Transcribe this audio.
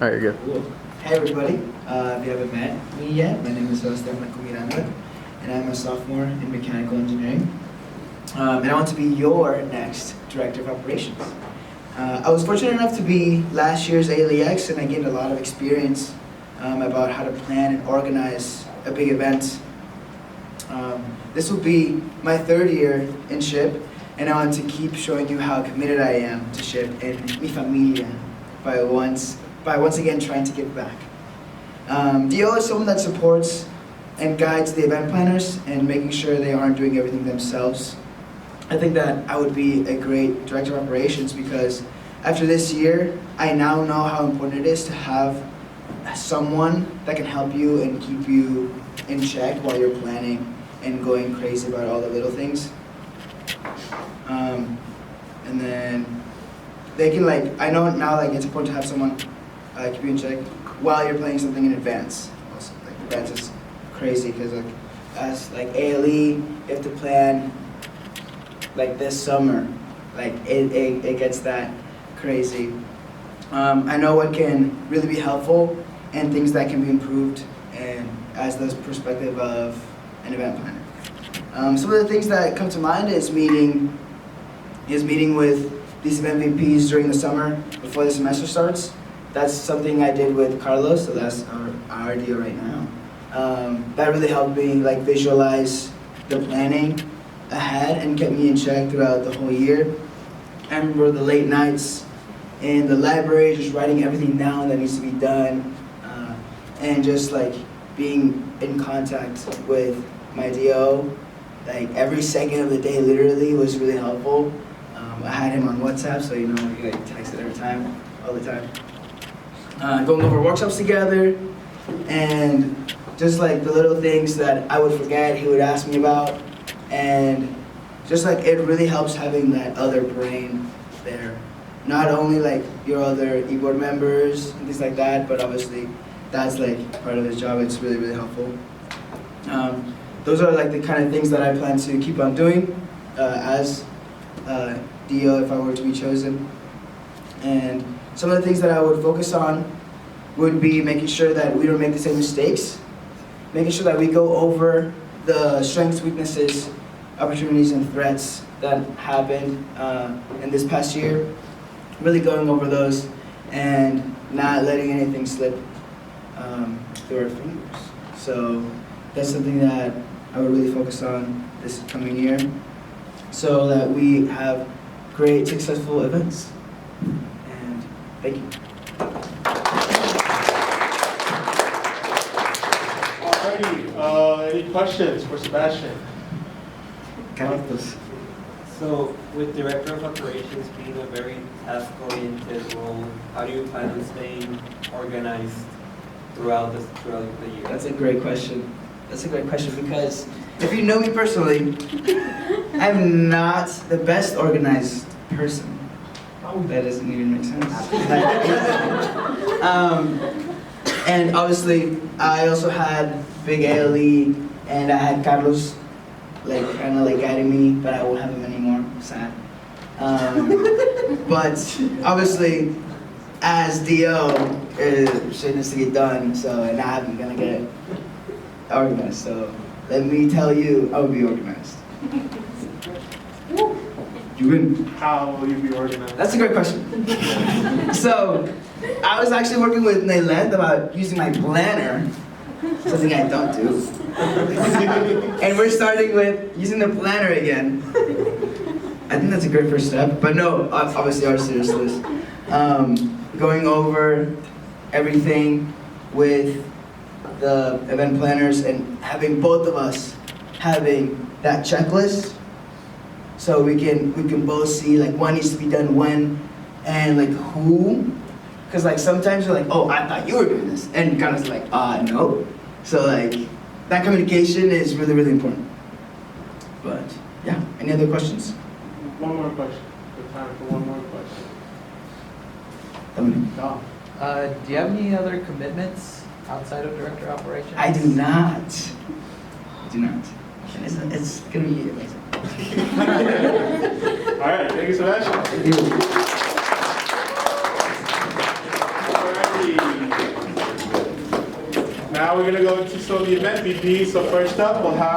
All right, good. Cool. Hey everybody, if you haven't met me yet, my name is Sebastian Blanco-Miranda, and I'm a sophomore in mechanical engineering. And I want to be your next director of operations. I was fortunate enough to be last year's ALEX, and I gained a lot of experience about how to plan and organize a big event. This will be my third year in SHIP, and I want to keep showing you how committed I am to SHIP and mi familia by once again trying to give back. DO is someone that supports and guides the event planners and making sure they aren't doing everything themselves. I think that I would be a great director of operations because after this year, I now know how important it is to have someone that can help you and keep you in check while you're planning and going crazy about all the little things. And then they can I know now it's important to have someone keep you in check while you're planning something in advance. Also, advance is crazy because as ALE, you have to plan this summer. It gets that crazy. I know what can really be helpful and things that can be improved, and as the perspective of an event planner. Some of the things that come to mind is meeting with these event VPs during the summer before the semester starts. That's something I did with Carlos, so that's our idea right now. That really helped me visualize the planning ahead and kept me in check throughout the whole year. I remember the late nights in the library, just writing everything down that needs to be done, and just being in contact with my DO, every second of the day literally was really helpful. I had him on WhatsApp, so you text it every time, all the time. Going over workshops together, and just the little things that I would forget, he would ask me about, and just it really helps having that other brain there. Not only your other e-board members and things like that, but obviously that's part of his job. It's really, really helpful. Those are the kind of things that I plan to keep on doing as DO if I were to be chosen. And some of the things that I would focus on would be making sure that we don't make the same mistakes, making sure that we go over the strengths, weaknesses, opportunities, and threats that happened in this past year, really going over those and not letting anything slip through our fingers. So that's something that I would really focus on this coming year so that we have great, successful events. And thank you. Alrighty, any questions for Sebastian? Carlitos. So, with Director of Operations being a very task-oriented role, how do you plan on staying organized throughout the year? That's a great question. That's a great question because if you know me personally, I'm not the best organized person. That doesn't even make sense. And obviously, I also had Big ALE, and I had Carlos kind of guiding me, but I won't have him anymore. Sad. But obviously, as DO, shit needs to get done. So, and I'm gonna get organized. So, let me tell you, I will be organized. You win. How will you be organized? That's a great question. So, I was actually working with Nayland about using my planner, something I don't do. And we're starting with using the planner again. I think that's a great first step, but no, obviously our seriousness. Going over everything with the event planners and having both of us having that checklist, so we can both see what needs to be done when and who, because sometimes you're oh, I thought you were doing this, and kind of no. So that communication is really, really important. But yeah, any other questions? One more question. Good time for one more question. Dominic. Do you have any other commitments outside of Director of Operations? I do not. I do not. It's gonna be amazing. All right, thank you, Sebastian. Thank you. Alrighty. Now we're gonna go into some of the event VP. So first up, we'll have